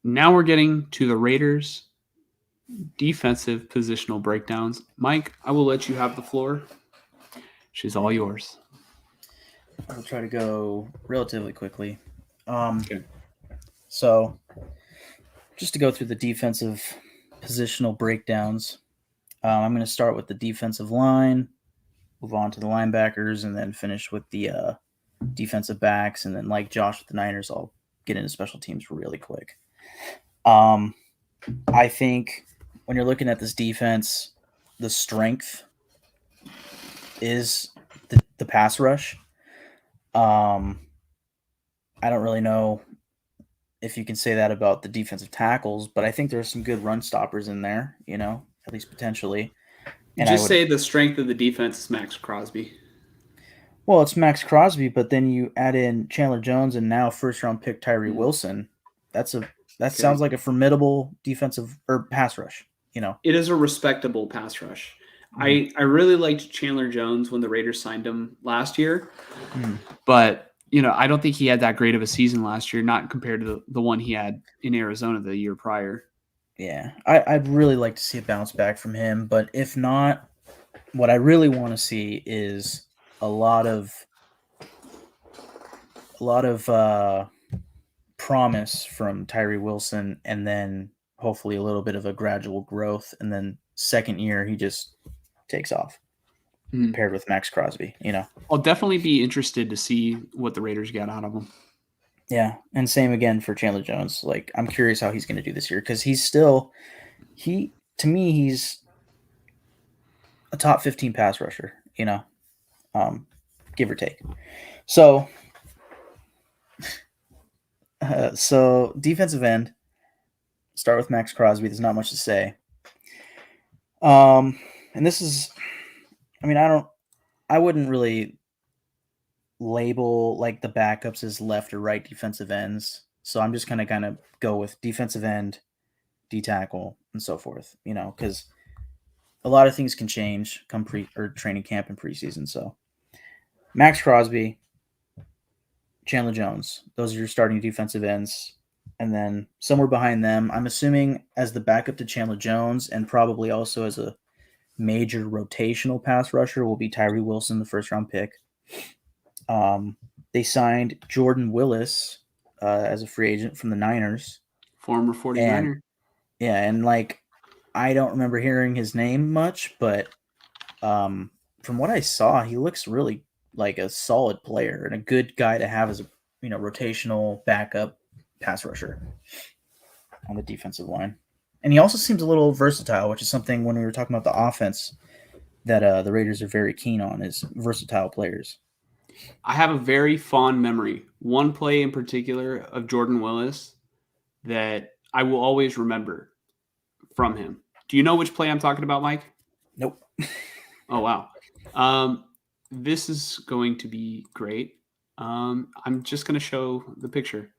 Now we're getting to the Raiders' defensive positional breakdowns. Mike, I will let you have the floor. She's all yours. I'll try to go relatively quickly. Um, Okay. so just to go through the defensive positional breakdowns, I'm going to start with the defensive line, move on to the linebackers, and then finish with the defensive backs. And then, like Josh with the Niners, I'll get into special teams really quick. Um, I think when you're looking at this defense, the strength is the pass rush. Um, I don't really know if you can say that about the defensive tackles, but I think there's some good run stoppers in there, at least potentially. And I Just would, say the strength of the defense is Max Crosby. well, it's Max Crosby, but then you add in Chandler Jones and now first round pick Tyree Mm. Wilson. That's a that Okay. sounds like a formidable defensive or pass rush. It is a respectable pass rush. Mm-hmm. I really liked Chandler Jones when the Raiders signed him last year, Mm-hmm. but I don't think he had that great of a season last year, not compared to the one he had in Arizona the year prior. Yeah, I'd really like to see a bounce back from him, but if not, what I really want to see is a lot of a lot of promise from Tyree Wilson, and then hopefully a little bit of a gradual growth, and then second year he just takes off Mm. paired with Max Crosby. I'll definitely be interested to see what the Raiders get out of him. Yeah, and same again for Chandler Jones. Like I'm curious how he's going to do this year because he to me he's a top 15 pass rusher. Um, give or take. So so defensive end. Start with Max Crosby. There's not much to say. And this is, I mean, I wouldn't really label like the backups as left or right defensive ends. So I'm just gonna kind of go with defensive end, D tackle, and so forth. Because a lot of things can change come pre or training camp and preseason. So Max Crosby, Chandler Jones, those are your starting defensive ends. And then somewhere behind them, I'm assuming as the backup to Chandler Jones and probably also as a major rotational pass rusher will be Tyree Wilson, the first round pick. Um, they signed Jordan Willis as a free agent from the Niners, Former and 49er. yeah, and like I don't remember hearing his name much, but from what I saw, he looks really like a solid player and a good guy to have as a rotational backup pass rusher on the defensive line. And he also seems a little versatile, which is something when we were talking about the offense that the Raiders are very keen on is versatile players. I have a very fond memory, one play in particular of Jordan Willis that I will always remember from him. Do you know which play I'm talking about, Mike? Nope. Oh, wow. Um, this is going to be great. I'm just going to show the picture.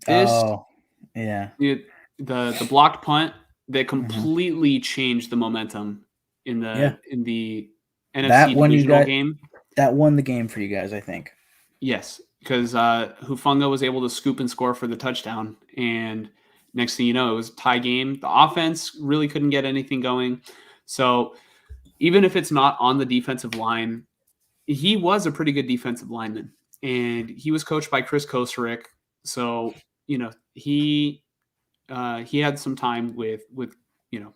This, Oh, yeah. it, the blocked punt that Hmm. completely changed the momentum in Yeah. the NFC That one you divisional got game. that won the game for you guys, I think. Yes, because Hufunga was able to scoop and score for the touchdown, and next thing you know, it was a tie game. The offense really couldn't get anything going. So even if it's not on the defensive line, he was a pretty good defensive lineman, and he was coached by Chris Kosarick. So he had some time with you know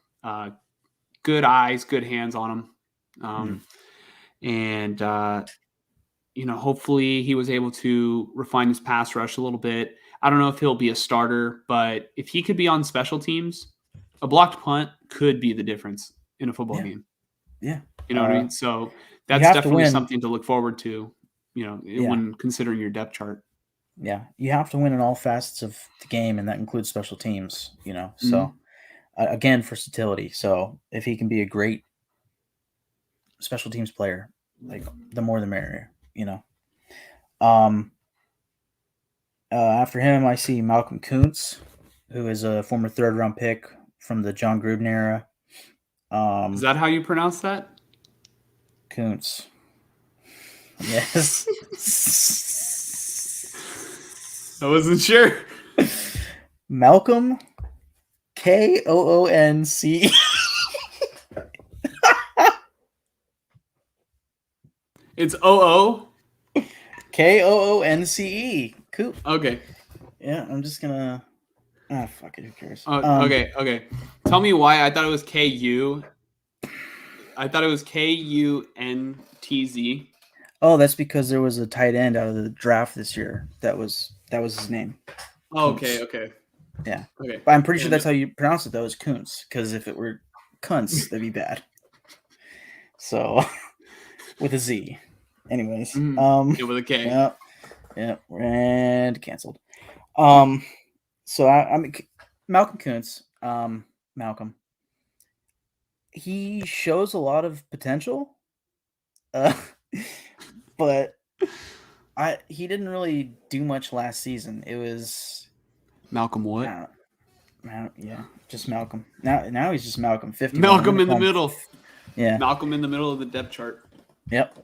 good eyes, good hands on him, Mm. and hopefully he was able to refine his pass rush a little bit. I don't know if he'll be a starter, but if he could be on special teams, a blocked punt could be the difference in a football Yeah. game. Yeah. You know what I Uh, mean? So you that's have to definitely win. something to look forward to, Yeah. when considering your depth chart. Yeah. You have to win in all facets of the game, and that includes special teams. Mm-hmm. So again, versatility. So if he can be a great special teams player, like the more the merrier. Um, After him, I see Malcolm Kuntz, who is a former third round pick from the John Gruden era. Is Um, that how you pronounce that? Kuntz. Yes. I wasn't sure. Malcolm Koonce. It's OO. Koonce. Cool. Okay. Yeah, I'm just gonna. Ah, fuck it. Who cares? Okay. Tell me why I thought it was KU. I thought it was KUNTZ. Oh, that's because there was a tight end out of the draft this year. That was his name. Oh, okay. Yeah. Okay. But I'm pretty sure that's how you pronounce it though, is Kuntz. Because if it were Kuntz, that'd be bad. So with a Z. Anyways. Yeah, with a K. Yeah. And canceled. So I'm Malcolm Kuntz. Malcolm. He shows a lot of potential. But he didn't really do much last season. It was Malcolm what? Yeah, just Malcolm. Now he's just Malcolm. 50. Malcolm in the middle. Yeah. Malcolm in the middle of the depth chart. Yep.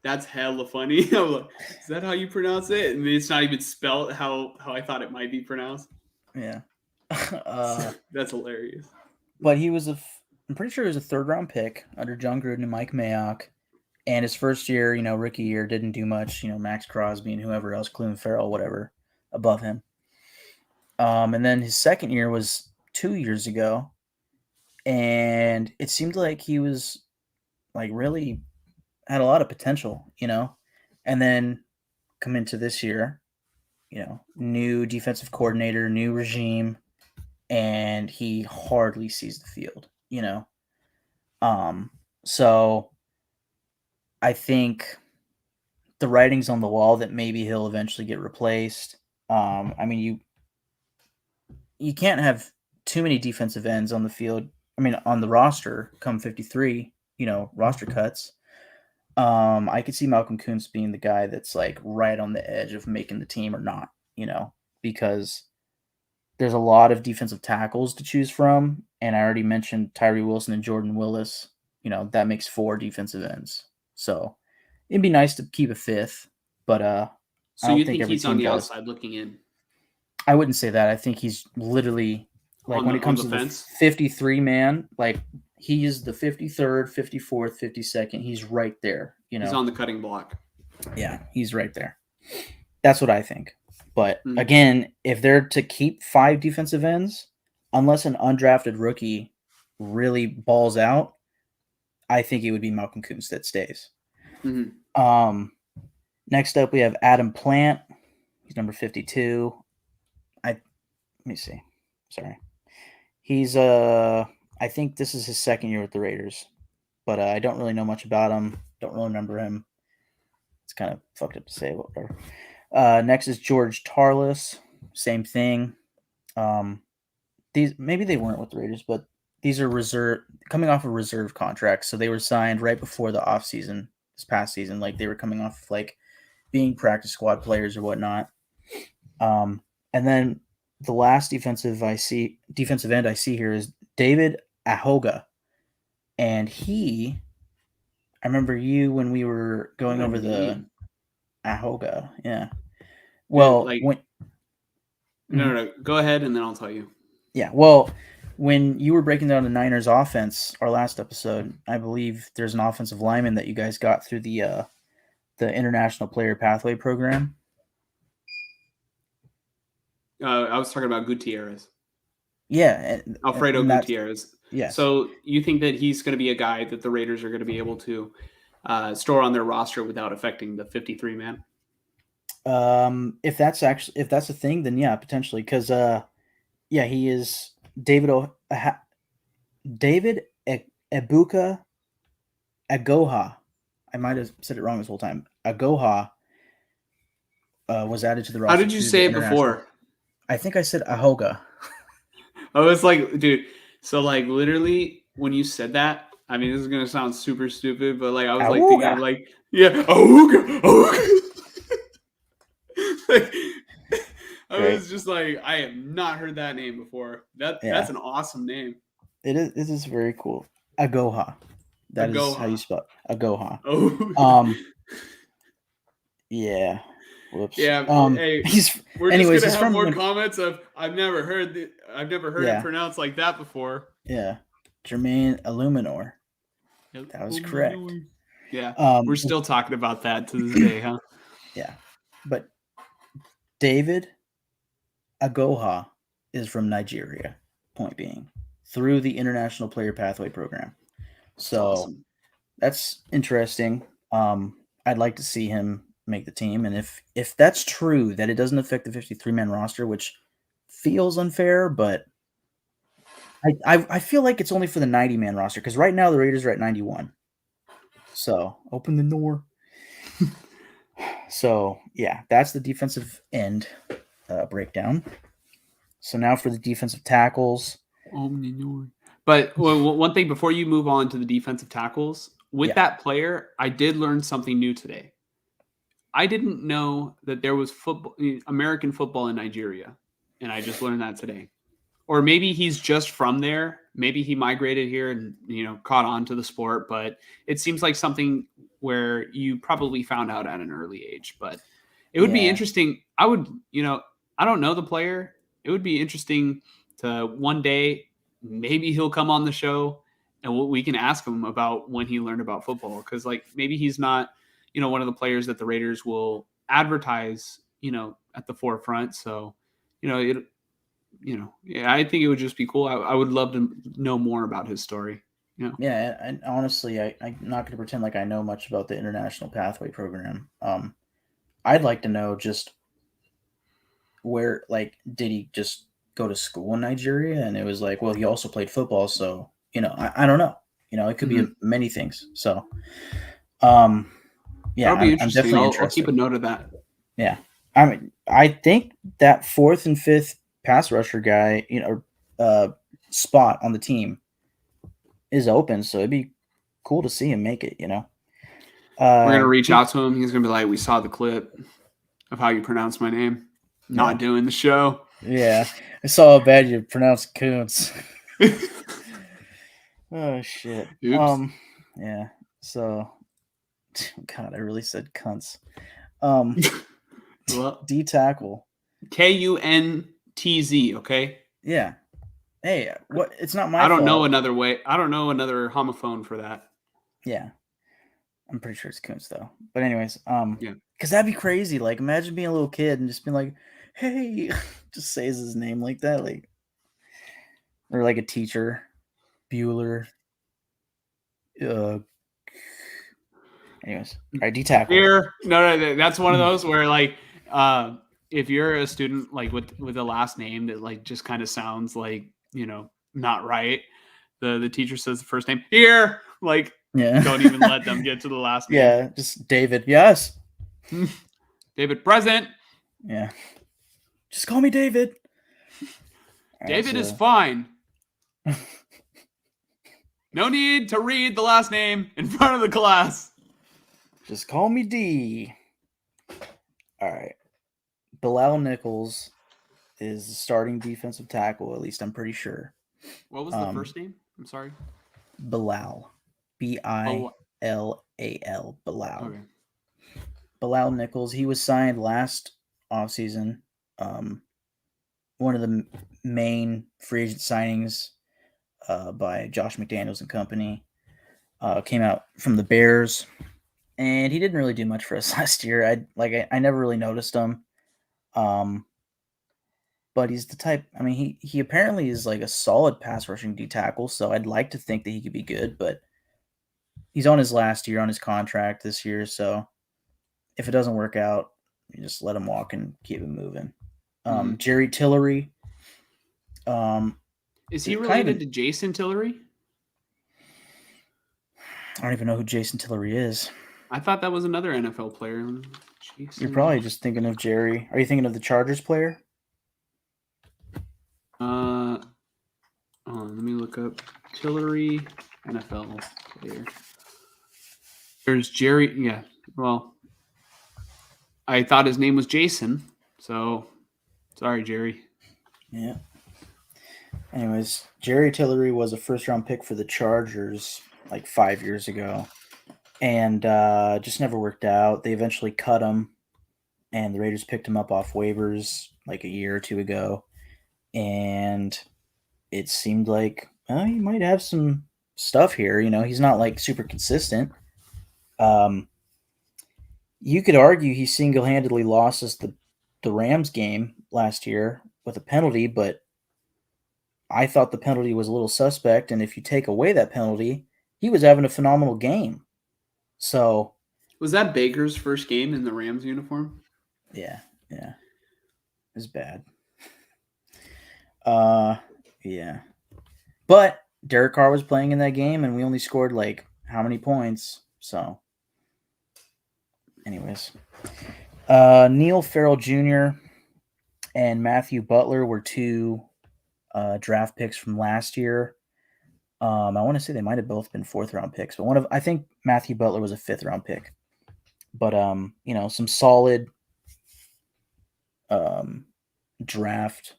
That's hella funny. I'm like, is that how you pronounce it? And it's not even spelled how I thought it might be pronounced. Yeah. That's hilarious. But I'm pretty sure he was a 3rd round pick under John Gruden and Mike Mayock. And his first year, rookie year, didn't do much. Max Crosby and whoever else, Clelin Ferrell, whatever, above him. And then his second year was 2 years ago. And it seemed like he was really had a lot of potential, and then come into this year, new defensive coordinator, new regime, and he hardly sees the field, so I think the writing's on the wall that maybe he'll eventually get replaced. I mean, you can't have too many defensive ends on the field. I mean, on the roster come 53, roster cuts. I could see Malcolm Kuntz being the guy that's right on the edge of making the team or not, because there's a lot of defensive tackles to choose from. And I already mentioned Tyree Wilson and Jordan Willis. That makes 4 defensive ends. So it'd be nice to keep a 5th, but so you think he's on the outside looking in? I wouldn't say that. I think he's literally when it comes to the 53 man, he is the 53rd, 54th, 52nd. He's right there. He's on the cutting block. Yeah, he's right there. That's what I think. But again, if they're to keep 5 defensive ends, unless an undrafted rookie really balls out, I think it would be Malcolm Kuntz that stays. Mm-hmm. Next up, we have Adam Plant. He's number 52. Let me see. Sorry. He's I think this is his 2nd year with the Raiders, but I don't really know much about him. Don't really remember him. It's kind of fucked up to say, but whatever. Next is George Tarlas. Same thing. These maybe they weren't with the Raiders, but these are coming off of reserve contracts, so they were signed right before the offseason this past season. They were coming off of being practice squad players or whatnot. And then the last defensive end I see here is David Ahoga. And I remember you when we were going over the Ahoga. Yeah. Well, no, go ahead and then I'll tell you. Yeah. Well, when you were breaking down the Niners offense, our last episode, I believe there's an offensive lineman that you guys got through the International Player Pathway program. I was talking about Gutierrez. Yeah. Alfredo Gutierrez. Yeah. So you think that he's going to be a guy that the Raiders are going to be able to store on their roster without affecting the 53 man? If that's a thing, then yeah, potentially. Because he is David Ebuka Agoha. I might have said it wrong this whole time. Agoha was added to the roster. How did you say it before? I think I said Ahoga. I was like, dude. So literally when you said that, I mean, this is gonna sound super stupid, but I was thinking Ahoga. I was just I have not heard that name before. That's an awesome name. It is. It is very cool. Agoha. That is how you spell it. Agoha. Oh. Yeah. Whoops. Yeah. Hey, He's we're anyways. just He's gonna have from more comments of I've never heard it yeah, pronounced like that before. yeah. Jermaine Illuminor. That was correct. Yeah, we're still talking about that to this day, huh? Yeah, but David Agoha is from Nigeria. Point being, through the International Player Pathway Program. So Awesome. that's interesting. I'd like to see him make the team, and if that's true, that it doesn't affect the 53-man roster, which feels unfair, but I feel like it's only for the 90-man roster because right now the Raiders are at 91. So open the door. So yeah, that's the defensive end breakdown. So now for the defensive tackles. But one thing before you move on to the defensive tackles, with that player, I did learn something new today. I didn't know that there was American football in Nigeria, and I just learned that today. Or maybe he's just from there. Maybe he migrated here and caught on to the sport. But it seems like something where you probably found out at an early age. But it would be interesting. I would, I don't know the player. It would be interesting to one day maybe he'll come on the show and we can ask him about when he learned about football, because maybe he's not one of the players that the Raiders will advertise at the forefront. So I think it would just be cool. I would love to know more about his story. Yeah, and honestly, I'm not going to pretend like I know much about the International Pathway Program. I'd like to know just where, did he just go to school in Nigeria? And it was like, well, he also played football, so I don't know. It could be many things. So, yeah, that'll be interesting. I'm definitely interested. I'll keep a note of that. Yeah, I think that 4th and 5th pass rusher guy, spot on the team is open, so it'd be cool to see him make it. We're gonna reach out to him. He's gonna be like, "We saw the clip of how you pronounce my name. Not doing the show." Yeah, I saw how bad you pronounced Kuntz. Oh shit. Oops. Yeah. So, God, I really said cunts. Well, D tackle. Kuntz. Okay. Yeah. Hey, what? It's not my. I don't fault. know another way. I don't know another homophone for that. Yeah. I'm pretty sure it's Kuntz though. But anyways, yeah, because that'd be crazy. Like, imagine being a little kid and just being like, "Hey," just says his name like that, or like a teacher, Bueller. Anyways, all right, D tackle. Here, no, that's one of those where if you're a student with a last name that just kind of sounds not right, the teacher says the first name here, don't even let them get to the last name. Yeah, just David. Yes. David present. Yeah. Just call me David. David is fine. No need to read the last name in front of the class. Just call me D. All right. Bilal Nichols is the starting defensive tackle, at least I'm pretty sure. What was the first name? I'm sorry. Bilal. Bilal. Bilal. Okay. Bilal Nichols. He was signed last offseason. One of the main free agent signings by Josh McDaniels and company. Came out from the Bears, and he didn't really do much for us last year. I never really noticed him. But he's the type. I mean, he apparently is a solid pass rushing D tackle, so I'd like to think that he could be good. But he's on his last year on his contract this year, so if it doesn't work out, you just let him walk and keep him moving. Jerry Tillery. Is he related to Jason Tillery? I don't even know who Jason Tillery is. I thought that was another NFL player. Jason. You're probably just thinking of Jerry. Are you thinking of the Chargers player? Let me look up Tillery NFL player. There's Jerry. Yeah. Well, I thought his name was Jason. So, sorry, Jerry. Yeah. Anyways, Jerry Tillery was a first-round pick for the Chargers 5 years ago, and just never worked out. They eventually cut him, and the Raiders picked him up off waivers like a year or two ago, and it seemed like he might have some stuff here. He's not like super consistent. You could argue he single-handedly lost us the Rams game last year with a penalty, but I thought the penalty was a little suspect, and if you take away that penalty, he was having a phenomenal game. So Was that Baker's first game in the Rams uniform? yeah, it's bad. Yeah, but Derek Carr was playing in that game, and we only scored like how many points? So, anyways, Neil Farrell Jr. and Matthew Butler were two draft picks from last year. I want to say they might have both been 4th-round picks, but I think Matthew Butler was a 5th-round pick. But some solid draft.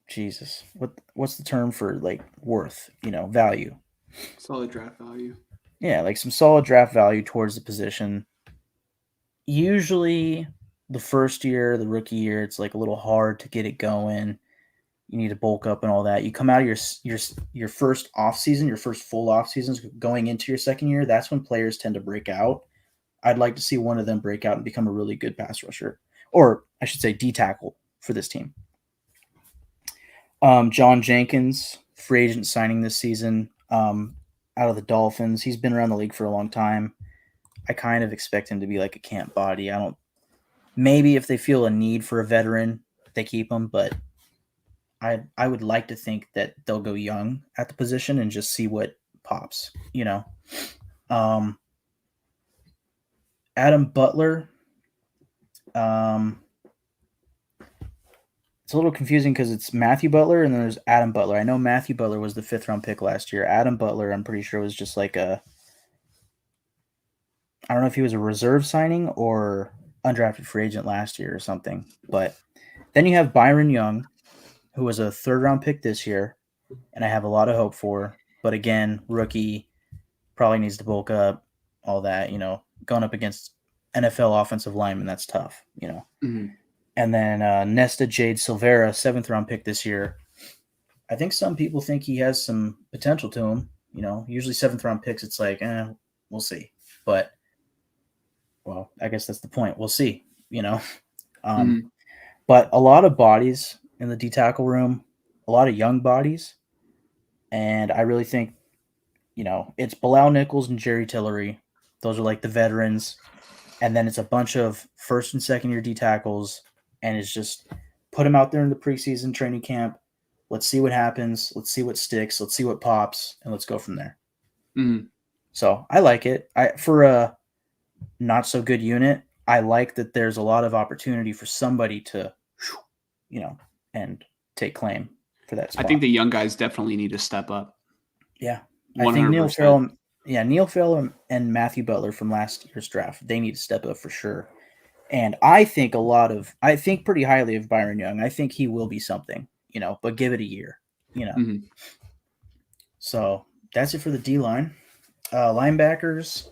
Jesus, what's the term for like worth? Value. Solid draft value. Yeah, like some solid draft value towards the position. Usually, the first year, the rookie year, it's like a little hard to get it going. You need to bulk up and all that. You come out of your first off season, your first full off seasons, going into your second year. That's when players tend to break out. I'd like to see one of them break out and become a really good pass rusher, or I should say D tackle for this team. John Jenkins, free agent signing this season, out of the Dolphins. He's been around the league for a long time. I kind of expect him to be like a camp body. Maybe if they feel a need for a veteran, they keep him, but I would like to think that they'll go young at the position and just see what pops, Adam Butler. It's a little confusing because it's Matthew Butler and then there's Adam Butler. I know Matthew Butler was the 5th-round pick last year. Adam Butler, I'm pretty sure, was just like I don't know if he was a reserve signing or undrafted free agent last year or something. But then you have Byron Young, who was a 3rd-round pick this year, and I have a lot of hope for. But again, rookie, probably needs to bulk up, all that, going up against NFL offensive linemen, that's tough, Mm-hmm. And then Nesta Jade Silvera, 7th-round pick this year. I think some people think he has some potential to him. Usually 7th-round picks, it's like, we'll see. But, well, I guess that's the point. We'll see, But a lot of bodies in the D tackle room, a lot of young bodies. And I really think, it's Bilal Nichols and Jerry Tillery. Those are like the veterans. And then it's a bunch of 1st and 2nd year D tackles. And it's just put them out there in the preseason training camp. Let's see what happens. Let's see what sticks. Let's see what pops. And let's go from there. Mm-hmm. So I like it. For a not so good unit, I like that there's a lot of opportunity for somebody to, and take claim for that spot. I think the young guys definitely need to step up. Yeah. 100%. I think Neil Farrell and Matthew Butler from last year's draft, they need to step up for sure. And I think pretty highly of Byron Young. I think he will be something, but give it a year, Mm-hmm. So that's it for the D-line. Linebackers.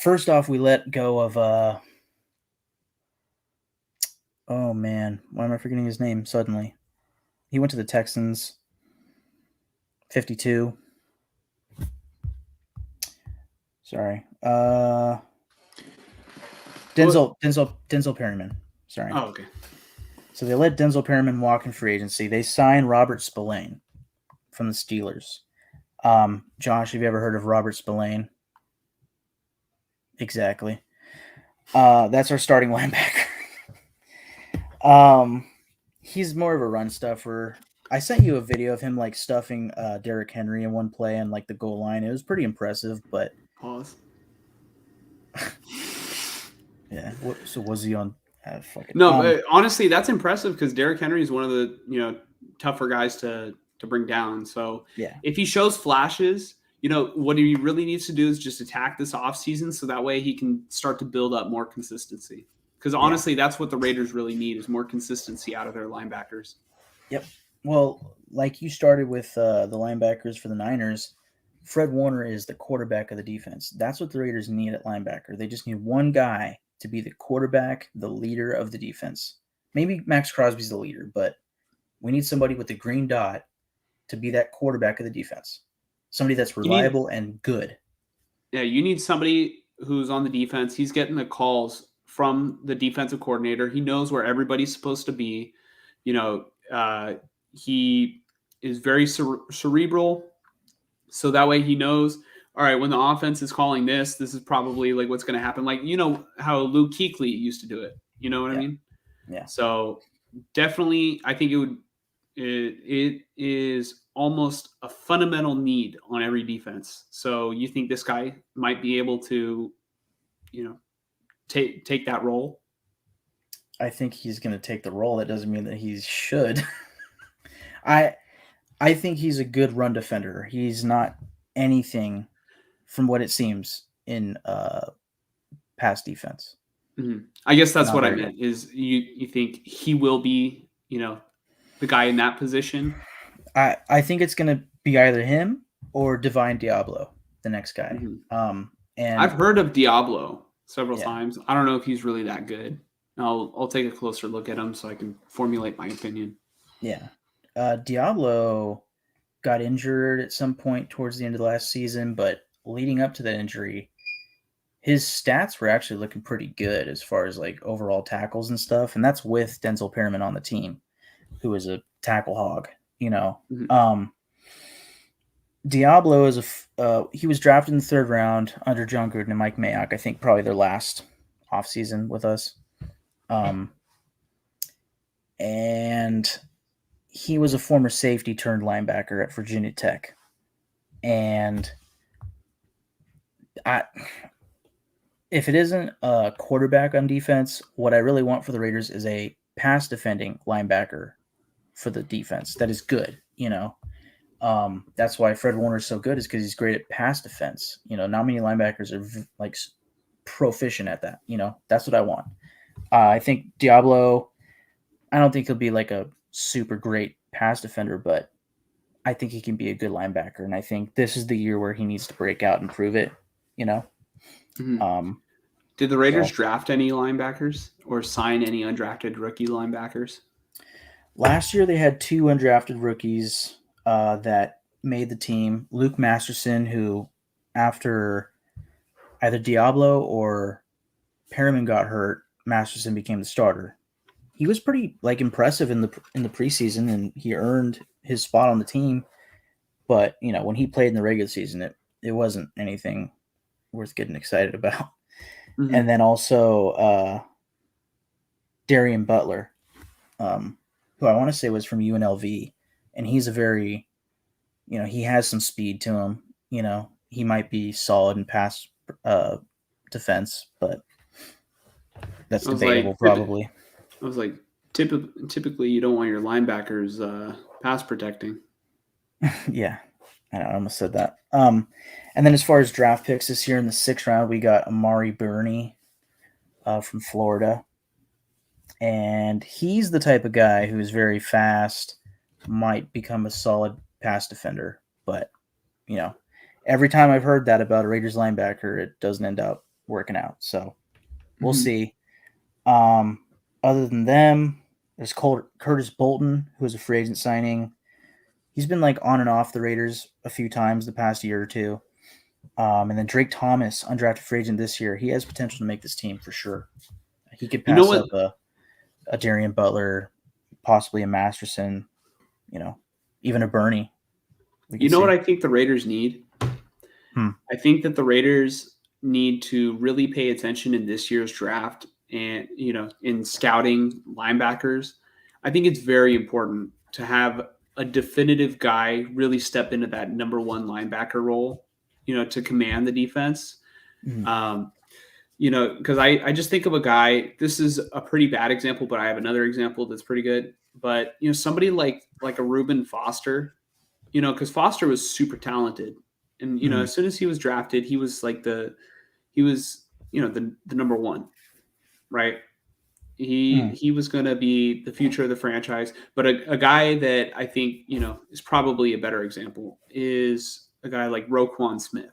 First off, we let go of oh man, why am I forgetting his name suddenly? He went to the Texans. 52. Sorry. Denzel Perryman. Sorry. Oh, okay. So they let Denzel Perryman walk in free agency. They signed Robert Spillane from the Steelers. Josh, have you ever heard of Robert Spillane? Exactly. That's our starting linebacker. He's more of a run stuffer. I sent you a video of him like stuffing Derrick Henry in one play on like the goal line. It was pretty impressive, but Pause. yeah. So was he on? No, but honestly, that's impressive because Derrick Henry is one of the tougher guys to bring down. So yeah, if he shows flashes, what he really needs to do is just attack this offseason so that way he can start to build up more consistency. Because honestly, that's what the Raiders really need is more consistency out of their linebackers. Yep. Well, like you started with the linebackers for the Niners, Fred Warner is the quarterback of the defense. That's what the Raiders need at linebacker. They just need one guy to be the quarterback, the leader of the defense. Maybe Max Crosby's the leader, but we need somebody with the green dot to be that quarterback of the defense. Somebody that's reliable and good. Yeah, you need somebody who's on the defense. He's getting the calls from the defensive coordinator. He knows where everybody's supposed to be. He is very cerebral. So that way he knows, all right, when the offense is calling this is probably like what's going to happen. Like, how Luke Kuechly used to do it. You know what I mean? Yeah. So definitely, I think it is almost a fundamental need on every defense. So you think this guy might be able to, take that role? I think he's going to take the role. That doesn't mean that he should. I think he's a good run defender. He's not anything from what it seems in pass defense. Mm-hmm. I guess that's what I meant is you think he will be, the guy in that position? I think it's going to be either him or Divine Diablo, the next guy. Mm-hmm. And I've heard of Diablo several times. I don't know if he's really that good. I'll take a closer look at him so I can formulate my opinion. Yeah. Diablo got injured at some point towards the end of the last season, but leading up to that injury, his stats were actually looking pretty good as far as like overall tackles and stuff. And that's with Denzel Perryman on the team, who is a tackle hog, Mm-hmm. Diablo is he was drafted in the 3rd round under John Gruden and Mike Mayock. I think probably their last offseason with us. And he was a former safety turned linebacker at Virginia Tech. And if it isn't a quarterback on defense, what I really want for the Raiders is a pass defending linebacker for the defense that is good, That's why Fred Warner is so good, is because he's great at pass defense. Not many linebackers are like proficient at that. That's what I want. I think Diablo, I don't think he'll be like a super great pass defender, but I think he can be a good linebacker. And I think this is the year where he needs to break out and prove it, Mm-hmm. Did the Raiders draft any linebackers or sign any undrafted rookie linebackers? Last year, they had 2 undrafted rookies that made the team. Luke Masterson, who after either Diablo or Perriman got hurt, Masterson became the starter. He was pretty impressive in the preseason, and he earned his spot on the team. But when he played in the regular season, it wasn't anything worth getting excited about. Mm-hmm. And then also Darian Butler, who I want to say was from UNLV, and he's a very, he has some speed to him. He might be solid in pass defense, but that's debatable probably. I was like, typically you don't want your linebackers pass protecting. Yeah, I almost said that. And then as far as draft picks this year in the 6th round, we got Amari Burney from Florida. And he's the type of guy who is very fast, might become a solid pass defender. But, every time I've heard that about a Raiders linebacker, it doesn't end up working out. So we'll see. Other than them, there's Curtis Bolton, who is a free agent signing. He's been on and off the Raiders a few times the past year or two. And then Drake Thomas, undrafted free agent this year. He has potential to make this team for sure. He could pass up a Darian Butler, possibly a Masterson, even a Burney. What I think the Raiders need? I think that the Raiders need to really pay attention in this year's draft and, in scouting linebackers. I think it's very important to have a definitive guy really step into that number 1 linebacker role, to command the defense. Mm-hmm. Because I just think of a guy, this is a pretty bad example, but I have another example that's pretty good. But, somebody like a Reuben Foster, because Foster was super talented. And, as soon as he was drafted, he was the number 1, right? He was going to be the future of the franchise. But a guy that I think, is probably a better example is a guy like Roquan Smith.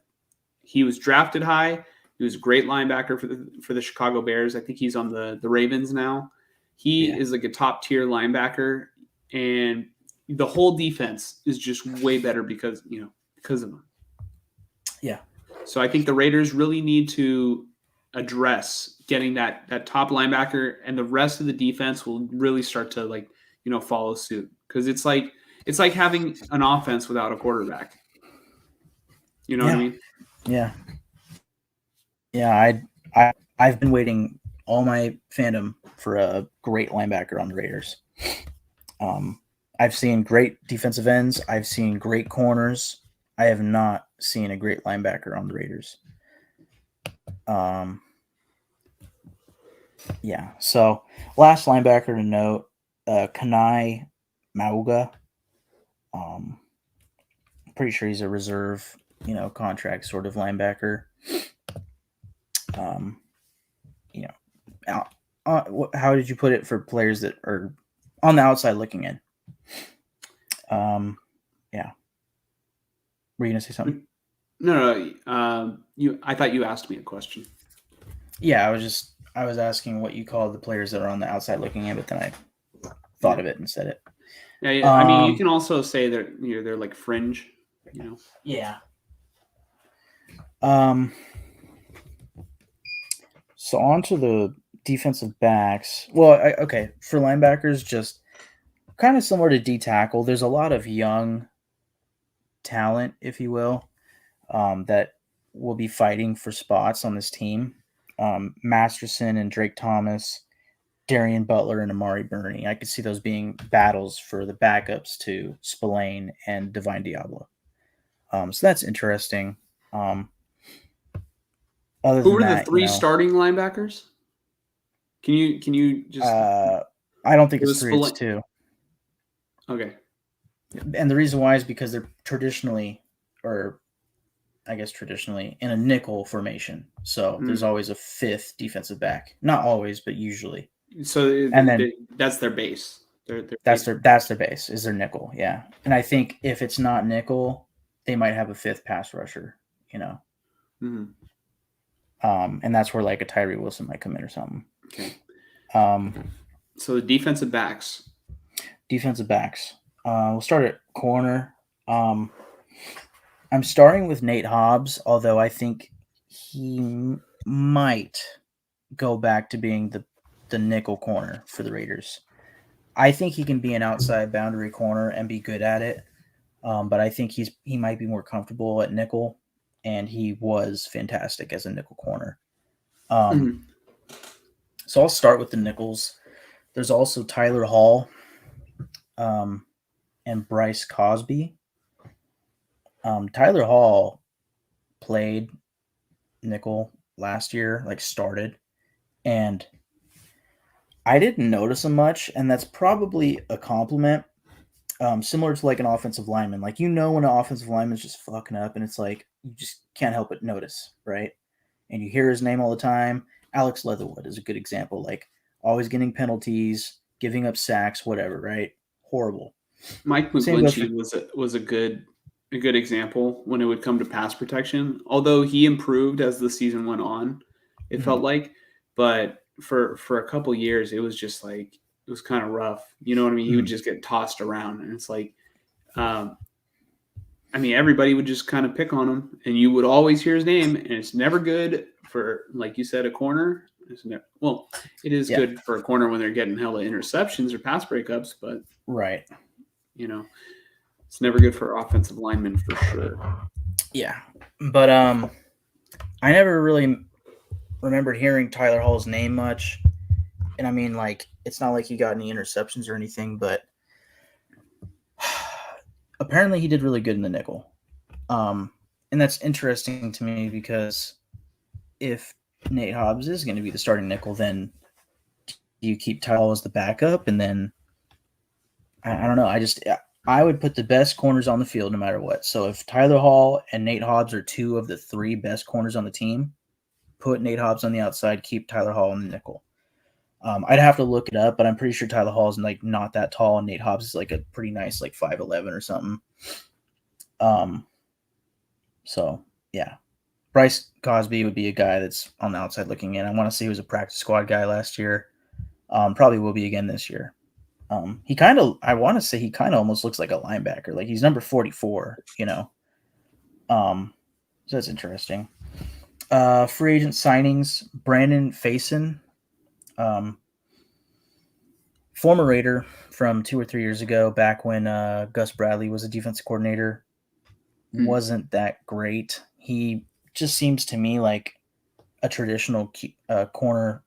He was drafted high. He was a great linebacker for the Chicago Bears. I think he's on the Ravens now. He is like a top tier linebacker, and the whole defense is just way better because of him. Yeah. So I think the Raiders really need to address getting that top linebacker, and the rest of the defense will really start to follow suit, because it's like having an offense without a quarterback. You know what I mean? Yeah. Yeah, I've been waiting all my fandom for a great linebacker on the Raiders. I've seen great defensive ends. I've seen great corners. I have not seen a great linebacker on the Raiders. Yeah. So last linebacker to note, Kanai Mauga. Pretty sure he's a reserve, contract sort of linebacker. How did you put it for players that are on the outside looking in? Yeah. Were you gonna say something? No. I thought you asked me a question. Yeah, I was asking what you call the players that are on the outside looking in, but then I thought of it and said it. Yeah. I mean, you can also say they're like fringe. Yeah. So on to the defensive backs. Well, okay, for linebackers, just kind of similar to D tackle. There's a lot of young talent, if you will, that will be fighting for spots on this team. Masterson and Drake Thomas, Darian Butler and Amari Burney. I could see those being battles for the backups to Spillane and Divine Diablo. So that's interesting. Who were the three starting linebackers? Can you just? I don't think it's three. It's two. Okay. And the reason why is because they're traditionally in a nickel formation. So there's always a fifth defensive back. Not always, but usually. So that's their base. That's their base is their nickel. Yeah. And I think if it's not nickel, they might have a fifth pass rusher, Mm-hmm. And that's where like a Tyree Wilson might come in or something. Okay. So the defensive backs. We'll start at corner. I'm starting with Nate Hobbs, although I think he might go back to being the nickel corner for the Raiders. I think he can be an outside boundary corner and be good at it. But I think he might be more comfortable at nickel, and he was fantastic as a nickel corner. So I'll start with the nickels. There's also Tyler Hall and Bryce Cosby. Tyler Hall played nickel last year, started, and I didn't notice him much, and that's probably a compliment. Similar to like an offensive lineman. Like, when an offensive lineman's just fucking up, and it's like you just can't help but notice, right? And you hear his name all the time. Alex Leatherwood is a good example. Like, always getting penalties, giving up sacks, whatever, right? Horrible. Mike McGlinchey was a good example when it would come to pass protection. Although he improved as the season went on, it felt like. But for a couple years, it was just like it was kind of rough. You know what I mean? He would just get tossed around, and it's like, everybody would just kind of pick on him, and you would always hear his name, and it's never good for, like you said, a corner. It is good for a corner when they're getting hella interceptions or pass breakups, but right. It's never good for offensive linemen for sure. Yeah. But I never really remembered hearing Tyler Hall's name much. And I mean, it's not like he got any interceptions or anything, but apparently he did really good in the nickel. And that's interesting to me because if Nate Hobbs is going to be the starting nickel, then you keep Tyler Hall as the backup, and then I don't know. I would put the best corners on the field no matter what. So if Tyler Hall and Nate Hobbs are two of the three best corners on the team, put Nate Hobbs on the outside, keep Tyler Hall in the nickel. I'd have to look it up, but I'm pretty sure Tyler Hall is not that tall, and Nate Hobbs is a pretty nice 5'11" or something. So yeah, Bryce Cosby would be a guy that's on the outside looking in. I want to say he was a practice squad guy last year. Probably will be again this year. I want to say he kind of almost looks like a linebacker. Like he's number 44, So that's interesting. Free agent signings, Brandon Faison, former Raider from 2 or 3 years ago, back when Gus Bradley was a defensive coordinator. Wasn't that great. He just seems to me like a traditional corner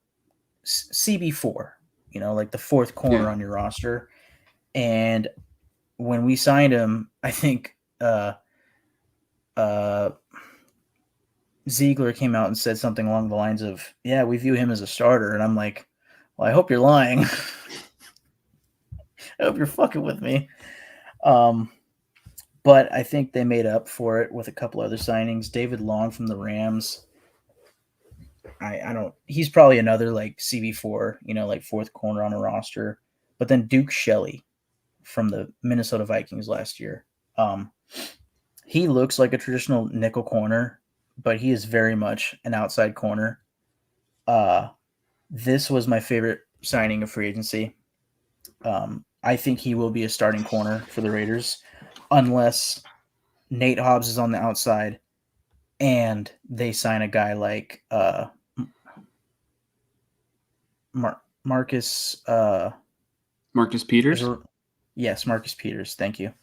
CB4, like the fourth corner on your roster. And when we signed him, I think Ziegler came out and said something along the lines of, yeah, we view him as a starter. And I'm like, well, I hope you're lying. I hope you're fucking with me. But I think they made up for it with a couple other signings. David Long from the Rams. He's probably another like CB4, like fourth corner on a roster. But then Duke Shelley from the Minnesota Vikings last year. He looks like a traditional nickel corner, but he is very much an outside corner. This was my favorite signing of free agency. I think he will be a starting corner for the Raiders unless Nate Hobbs is on the outside and they sign a guy like Marcus Peters. Yes, Marcus Peters. Thank you.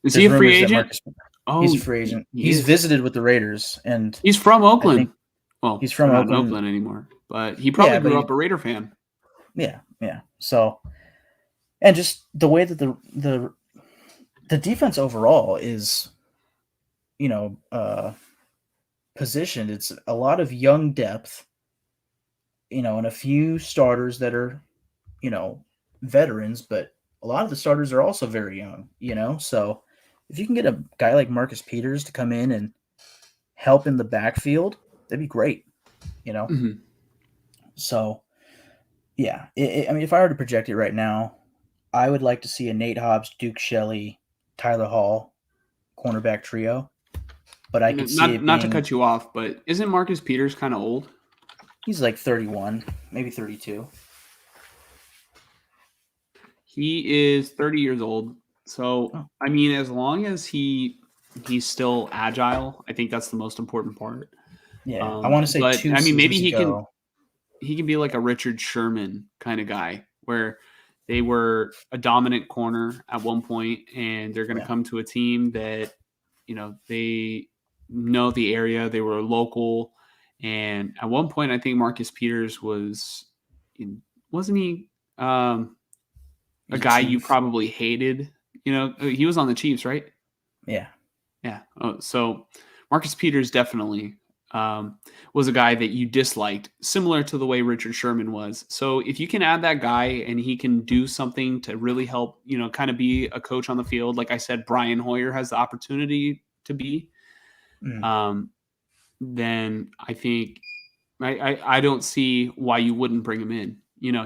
Is he a free agent? He's a free agent. He's visited with the Raiders, and he's from Oakland. He's from Oakland anymore, but he probably grew up a Raider fan. Yeah. So, and just the way that the defense overall is, positioned. It's a lot of young depth, and a few starters that are, veterans, but a lot of the starters are also very young, so if you can get a guy like Marcus Peters to come in and help in the backfield, that'd be great, So, yeah, if I were to project it right now, I would like to see a Nate Hobbs, Duke Shelley, Tyler Hall cornerback trio. But I could see not to cut you off, but isn't Marcus Peters kind of old? He's like 31, maybe 32. He is 30 years old. So, I mean, as long as he's still agile, I think that's the most important part. Yeah, I want to say but, 2 I mean, maybe seasons he can be like a Richard Sherman kind of guy where they were a dominant corner at one point and they're going to come to a team that, they know the area, they were local. And at one point, I think Marcus Peters wasn't he a guy you probably hated? He was on the Chiefs, right? Yeah. So Marcus Peters definitely was a guy that you disliked, similar to the way Richard Sherman was. So if you can add that guy and he can do something to really help, kind of be a coach on the field, like I said, Brian Hoyer has the opportunity to be, then I think I don't see why you wouldn't bring him in.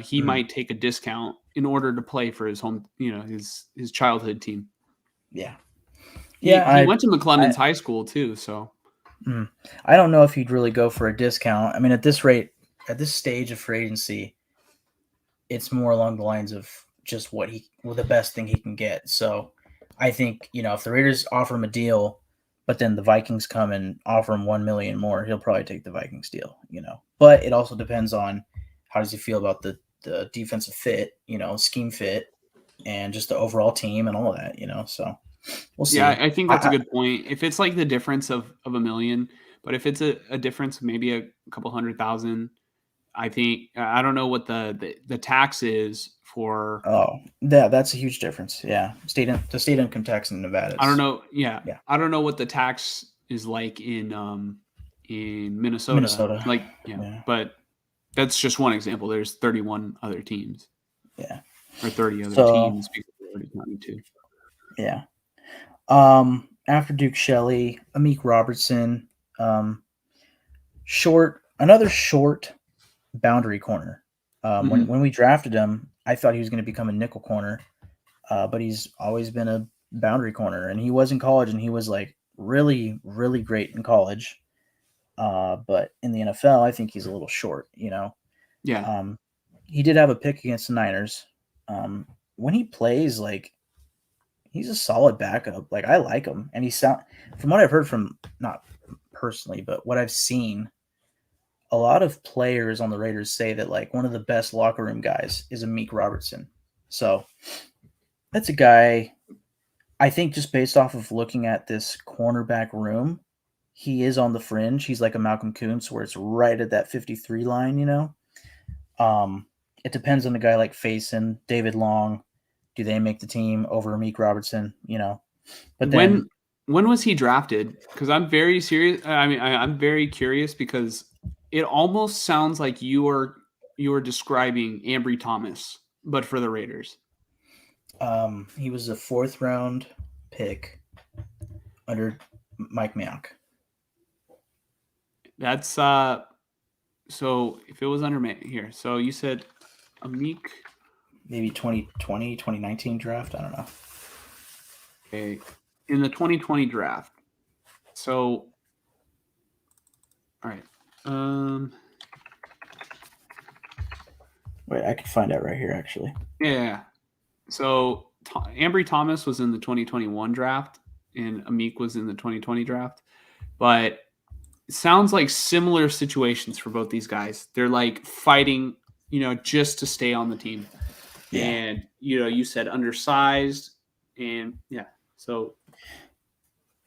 He might take a discount in order to play for his home, his childhood team. Yeah. He went to McClellan's high school too. So I don't know if he'd really go for a discount. I mean, at this rate, at this stage of free agency, it's more along the lines of just the best thing he can get. So I think, if the Raiders offer him a deal, but then the Vikings come and offer him $1 million more, he'll probably take the Vikings deal, But it also depends on how does he feel about the defensive fit, scheme fit, and just the overall team and all of that, So we'll see. Yeah, I think that's a good point. If it's like the difference of $1 million, but if it's a difference of maybe a couple $100,000, I think I don't know what the tax is for. Oh, that's a huge difference. Yeah, the state income tax in Nevada. I don't know. Yeah, I don't know what the tax is like in Minnesota. Like, but that's just one example. There's 31 other teams. Yeah, or 30 other teams because we're already counting two. Yeah. After Duke Shelley, Amik Robertson, another short boundary corner. When we drafted him, I thought he was going to become a nickel corner, but he's always been a boundary corner. And he was in college, and he was like really, really great in college. But in the NFL, I think he's a little short, Yeah. He did have a pick against the Niners. When he plays, like, he's a solid backup. Like, I like him. And from what I've heard from, not personally, but what I've seen, a lot of players on the Raiders say that, like, one of the best locker room guys is Amik Robertson. So that's a guy, I think, just based off of looking at this cornerback room, he is on the fringe. He's like a Malcolm Kuntz, where it's right at that 53 line. It depends on the guy like Faison, David Long. Do they make the team over Amik Robertson? But then when was he drafted? Because I'm very serious. I mean, I'm very curious because it almost sounds like you are describing Ambry Thomas, but for the Raiders. He was a 4th round pick under Mike Mayock. That's so if it was under here. So you said Amik, maybe 2020, 2019 draft. I don't know. Okay, in the 2020 draft. So, all right. Wait, I can find out right here, actually. Yeah. So Ambry Thomas was in the 2021 draft, and Amik was in the 2020 draft. But it sounds like similar situations for both these guys. They're like fighting, just to stay on the team. Yeah. And you said undersized, and yeah. So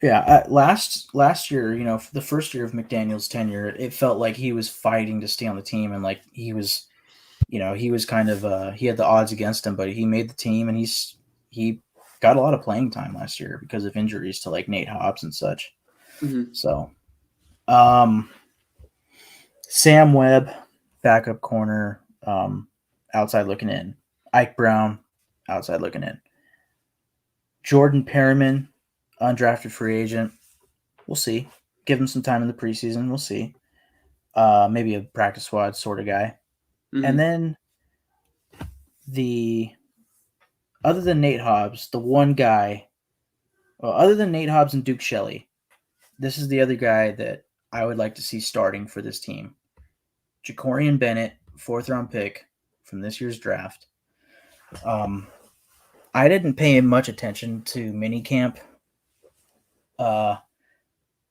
yeah, last year, the first year of McDaniel's tenure, it felt like he was fighting to stay on the team, and like he was kind of he had the odds against him, but he made the team, and he got a lot of playing time last year because of injuries to like Nate Hobbs and such. Mm-hmm. So, Sam Webb, backup corner, outside looking in. Ike Brown, outside looking in. Jordan Perriman, undrafted free agent. We'll see. Give him some time in the preseason. We'll see. Maybe a practice squad sort of guy. Mm-hmm. And then other than Nate Hobbs, the one guy, other than Nate Hobbs and Duke Shelley, this is the other guy that I would like to see starting for this team. Jacorian Bennett, 4th round pick from this year's draft. I didn't pay much attention to minicamp. The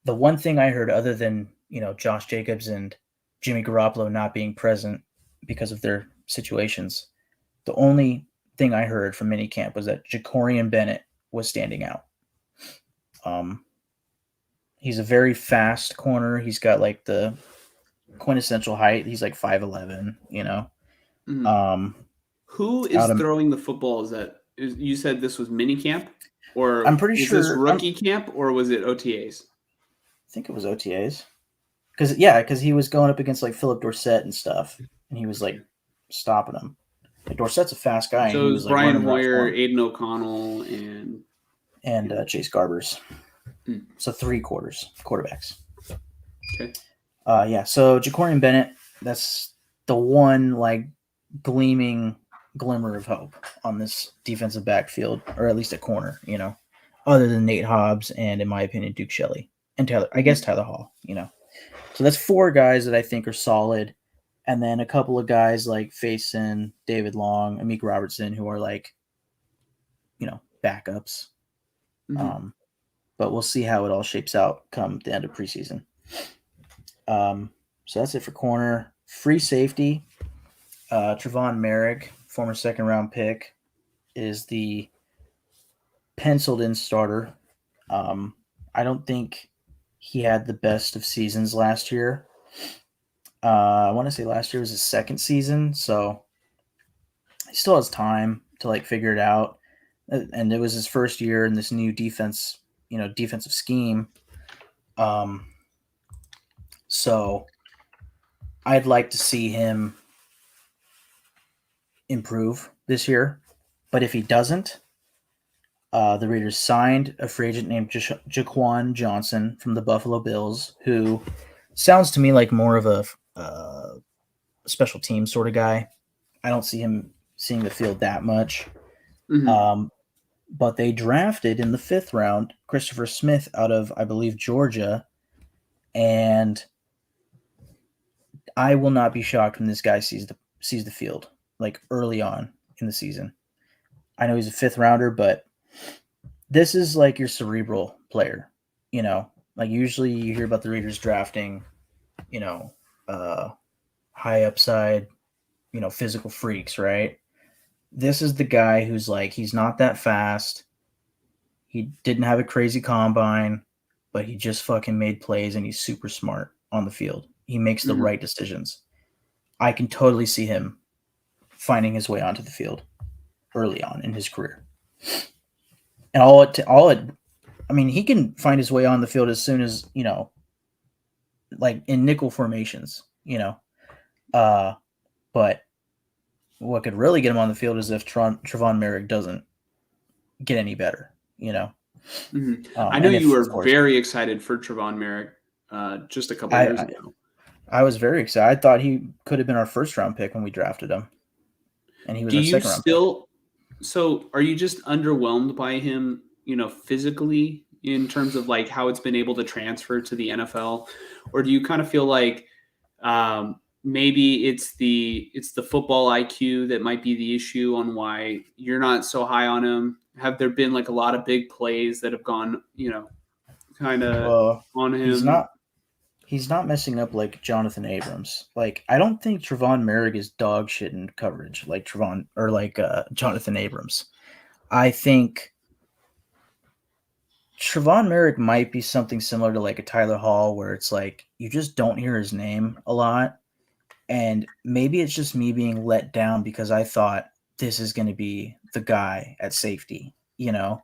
one thing I heard, other than Josh Jacobs and Jimmy Garoppolo not being present because of their situations, the only thing I heard from minicamp was that Jacorian Bennett was standing out. He's a very fast corner. He's got like the quintessential height. He's like 5'11", Mm-hmm. Who is throwing the football? You said this was minicamp? Or I'm pretty sure this rookie camp, or was it OTAs? I think it was OTAs. Because he was going up against like Philip Dorsett and stuff, and he was like stopping him. Like, Dorsett's a fast guy. So it was Brian Hoyer, Aiden O'Connell, and Chase Garbers. So 3 quarterbacks. Okay. So Jacorian Bennett, that's the one like gleaming glimmer of hope on this defensive backfield, or at least a corner, other than Nate Hobbs and, in my opinion, Duke Shelley and Tyler Hall, So that's 4 guys that I think are solid, and then a couple of guys like Faison, David Long, Amik Robertson, who are like, backups. Mm-hmm. But we'll see how it all shapes out come the end of preseason. So that's it for corner. Free safety, Trevon Merrick, former 2nd round pick, is the penciled-in starter. I don't think he had the best of seasons last year. I want to say last year was his 2nd season, so he still has time to like figure it out. And it was his first year in this new defensive scheme. So I'd like to see him improve this year, but if he doesn't, the Raiders signed a free agent named Jaquan Johnson from the Buffalo Bills, who sounds to me like more of a special team sort of guy. I don't see him seeing the field that much. Mm-hmm. but they drafted in the 5th round Christopher Smith out of, I believe, Georgia. And I will not be shocked when this guy sees the field like early on in the season. I know he's a 5th rounder, but this is like your cerebral player, you know. Like usually you hear about the Raiders drafting, you know, high upside, you know, physical freaks, right? This is the guy who's like, he's not that fast. He didn't have a crazy combine, but he just fucking made plays and he's super smart on the field. He makes the right decisions. I can totally see him finding his way onto the field early on in his career. And I mean, he can find his way on the field as soon as, you know, like in nickel formations, you know. But what could really get him on the field is if Trevon Merrick doesn't get any better, you know. I know you were very excited for Trevon Merrick just a couple years ago. I was very excited. I thought he could have been our 1st round pick when we drafted him, and he was our 2nd round pick. So are you just underwhelmed by him, you know, physically in terms of like how it's been able to transfer to the NFL, or do you kind of feel like maybe it's the football IQ that might be the issue on why you're not so high on him? Have there been like a lot of big plays that have gone, you know, kind of on him? He's not messing up like Jonathan Abrams. Like, I don't think Trevon Merrick is dog shit in coverage like Jonathan Abrams. I think Trevon Merrick might be something similar to like a Tyler Hall, where it's like you just don't hear his name a lot. And maybe it's just me being let down because I thought this is going to be the guy at safety, you know?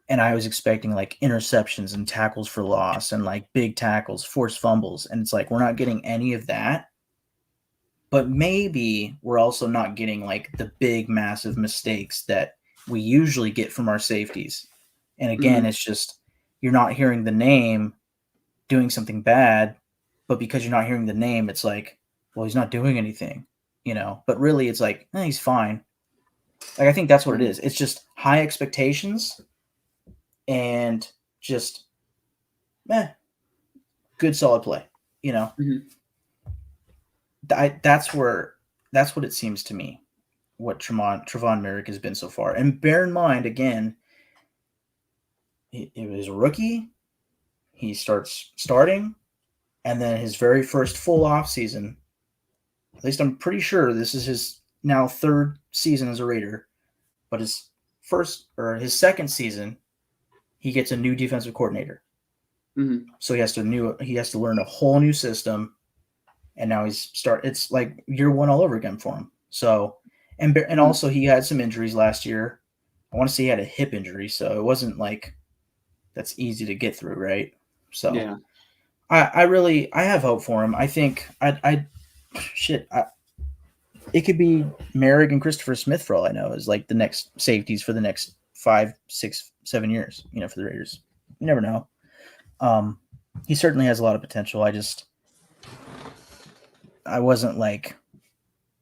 And I was expecting like interceptions and tackles for loss and like big tackles, forced fumbles. And it's like, we're not getting any of that. But maybe we're also not getting like the big, massive mistakes that we usually get from our safeties. And again, it's just, you're not hearing the name doing something bad, but because you're not hearing the name, it's like, well, he's not doing anything, you know? But really it's like, he's fine. Like, I think that's what it is. It's just high expectations and just good solid play, you know. That's what it seems to me, what Trevon Merrick has been so far. And bear in mind, again, it was a rookie. He starting, and then his very first full off season, at least I'm pretty sure this is his now 3rd season as a Raider, but his 2nd season, he gets a new defensive coordinator. So he has to learn a whole new system, and now it's like year 1 all over again for him. So, and also he had some injuries last year. I want to say he had a hip injury, so it wasn't like that's easy to get through, right? So yeah. I have hope for him. I think it could be Merrick and Christopher Smith for all I know, is like the next safeties for the next 5, 6, 7 years, you know, for the Raiders. You never know. He certainly has a lot of potential. I wasn't like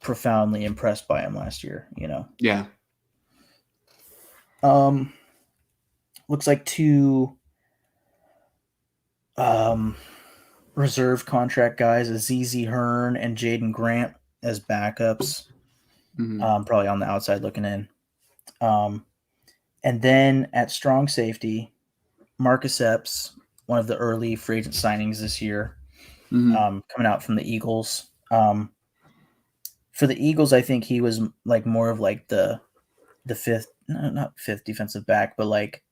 profoundly impressed by him last year, you know? Yeah. Looks like 2 reserve contract guys, Azizi Hearn and Jaden Grant as backups. Probably on the outside looking in. And then at strong safety, Marcus Epps, one of the early free agent signings this year, coming out from the Eagles. For the Eagles, I think he was like more of like the 5th, not 5th defensive back, but like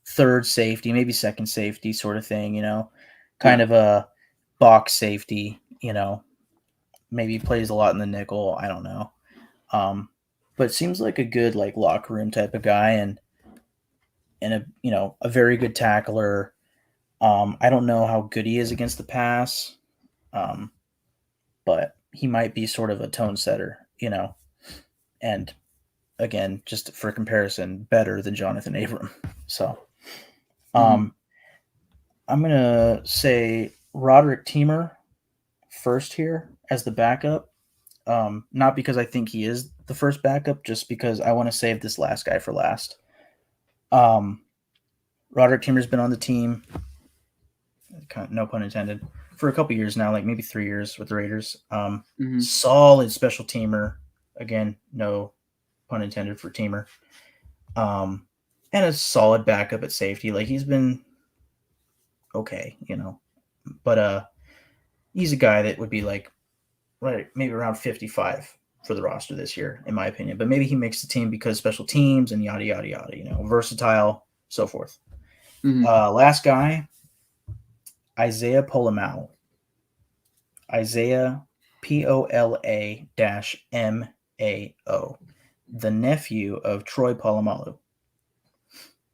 3rd safety, maybe 2nd safety sort of thing, you know, kind of a box safety, you know, maybe plays a lot in the nickel. I don't know. But it seems like a good like locker room type of guy, and a, you know, a very good tackler. I don't know how good he is against the pass, but he might be sort of a tone setter, you know. And again, just for comparison, better than Jonathan Abram. So I'm going to say Roderick Teamer first here as the backup. Not because I think he is the first backup, just because I want to save this last guy for last. Roderick Timmer's been on the team, no pun intended, for a couple years now, like maybe 3 years with the Raiders. Mhm. Solid special teamer. Again, no pun intended for teamer. And a solid backup at safety. Like he's been okay, but he's a guy that would be like right maybe around 55 for the roster this year, in my opinion. But maybe he makes the team because special teams and yada yada yada. Versatile, so forth. Mhm. Last guy, Isaiah Polamau. Isaiah Pola-MAO, the nephew of Troy Polamalu.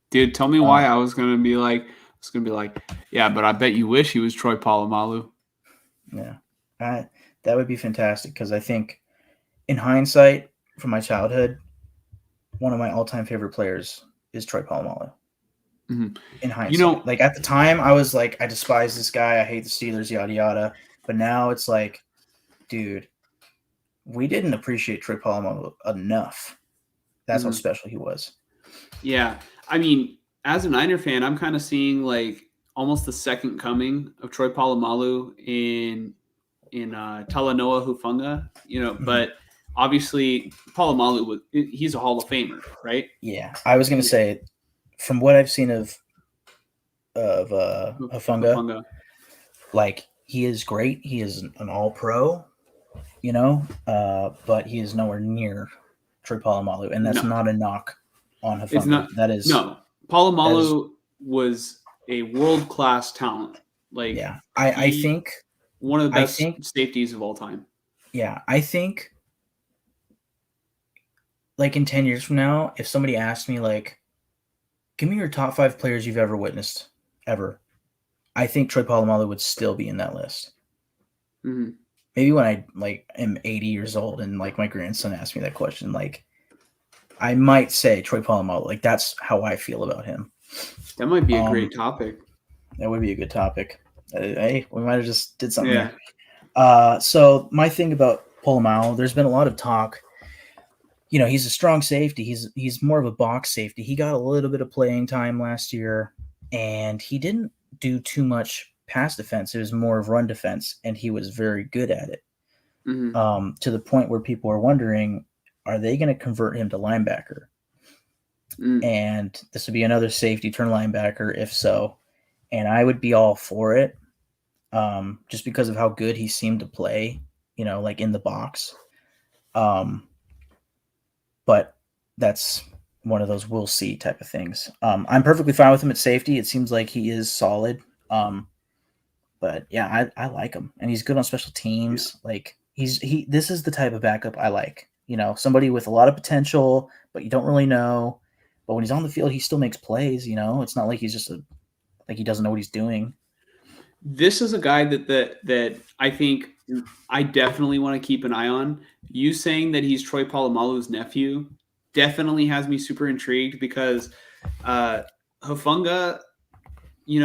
Dude, tell me why I was gonna be like, yeah, but I bet you wish he was Troy Polamalu. Yeah, that would be fantastic because I think, in hindsight, from my childhood, one of my all-time favorite players is Troy Polamalu. Mhm. In hindsight, like at the time, I was like, I despise this guy. I hate the Steelers, yada yada. But now it's like, dude, we didn't appreciate Troy Polamalu enough. That's how special he was. Yeah, I mean, as a Niner fan, I'm kind of seeing like almost the second coming of Troy Polamalu in Talanoa Hufanga. But obviously Polamalu he's a Hall of Famer, right? Yeah, I was gonna say, from what I've seen of Hufanga, like he is great. He is an All-Pro, but he is nowhere near Troy Polamalu, and that's not a knock on Hufanga. It's not. That is no. Polamalu was a world-class talent. Like, yeah, I think one of the best safeties of all time. Yeah, I think like in 10 years from now, if somebody asked me like, give me your top 5 players you've ever witnessed, ever, I think Troy Polamalu would still be in that list. Mm-hmm. Maybe when I like am 80 years old and like my grandson asked me that question, like I might say Troy Polamalu. Like that's how I feel about him. That might be a great topic. That would be a good topic. Hey, we might have just did something here. So my thing about Polamalu, there's been a lot of talk. He's a strong safety. He's more of a box safety. He got a little bit of playing time last year, and he didn't do too much pass defense. It was more of run defense, and he was very good at it. Mm-hmm. To the point where people are wondering, are they going to convert him to linebacker? And this would be another safety turn linebacker, if so. And I would be all for it, just because of how good he seemed to play, like in the box. But that's one of those we'll see type of things. I'm perfectly fine with him at safety. It seems like he is solid. But yeah, I like him, and he's good on special teams. Yeah. Like this is the type of backup I like. Somebody with a lot of potential, but you don't really know. But when he's on the field, he still makes plays. It's not like he's just like he doesn't know what he's doing. This is a guy that I think I definitely want to keep an eye on. You saying that he's Troy Polamalu's nephew definitely has me super intrigued because Hufanga,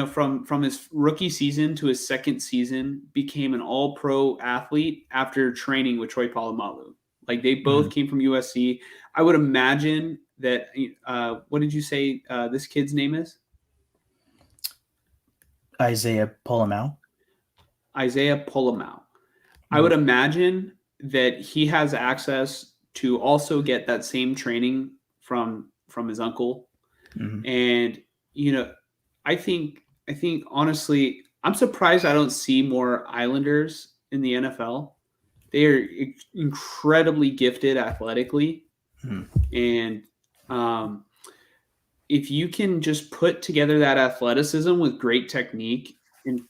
from his rookie season to his second season, became an All-Pro athlete after training with Troy Polamalu. Like they both came from USC. I would imagine that. What did you say this kid's name is? Isaiah Polamau. Isaiah Polamau. I would imagine that he has access to also get that same training from his uncle. And I think honestly, I'm surprised I don't see more Islanders in the NFL. They are incredibly gifted athletically, and if you can just put together that athleticism with great technique, and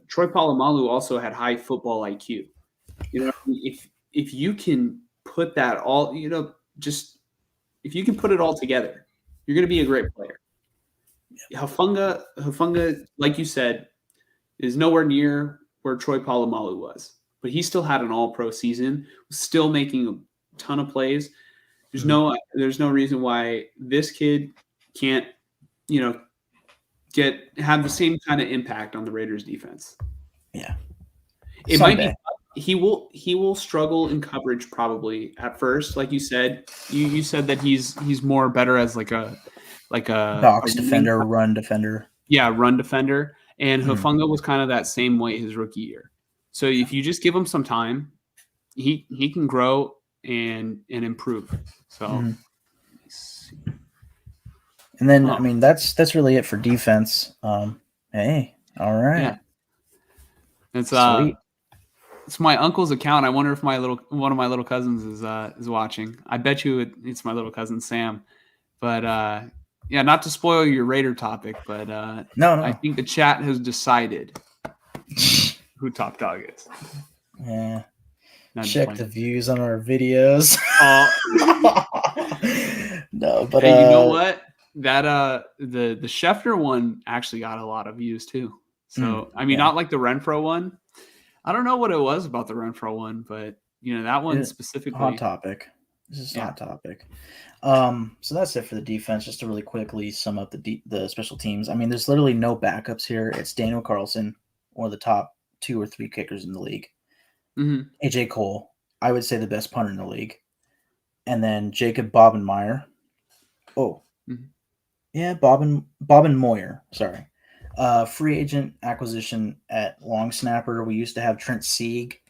Troy Polamalu also had high football IQ. If you can put that all, just if you can put it all together, you're going to be a great player. Hufanga, like you said, is nowhere near where Troy Polamalu was, but he still had an All-Pro season, still making a ton of plays. There's no reason why this kid can't, have the same kind of impact on the Raiders defense. Yeah. It might be he will struggle in coverage probably at first. Like you said, you said that he's more better as like a like a Box wing defender, run defender. yeah, run defender. And Mhm. Hufanga was kind of that same way his rookie year. So if you just give him some time, he can grow and improve. So Mhm. let me see. And then Oh, I mean that's really it for defense. Hey, all right, yeah. It's sweet. it's my uncle's account. I wonder if one of my little cousins is watching. I bet you it's my little cousin Sam. But yeah, not to spoil your Raider topic, but No, I no. think the chat has decided who top dog is. Yeah. Not just Check playing. the views on our videos. Oh, No, but hey, you know what? That the Schefter one actually got a lot of views too. So I mean, yeah, not like the Renfro one. I don't know what it was about the Renfro one, but that one hot specifically. topic. This is a Yeah. hot topic. So that's it for the defense. Just to really quickly sum up the special teams. I mean, there's literally no backups here. It's Daniel Carlson, one of the top 2 or 3 kickers in the league. Mm-hmm. AJ Cole, I would say the best punter in the league, and then Jacob Bobenmeyer. Oh, Mm-hmm. yeah, Bobenmoyer. Sorry, free agent acquisition at long snapper. We used to have Trent Sieg.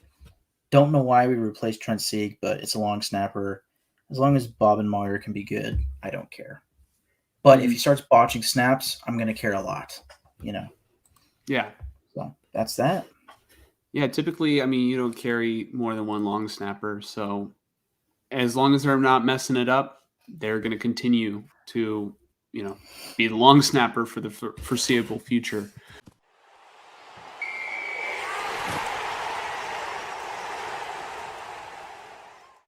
Don't know why we replaced Trent Sieg, but it's a long snapper. As long as Bobenmoyer can be good, I don't care. But if Mm-hmm. he starts botching snaps, I'm gonna care a lot. Yeah. So that's that. Yeah, typically, I mean, you don't carry more than one long snapper. So as long as they're not messing it up, they're going to continue to, be the long snapper for the foreseeable future.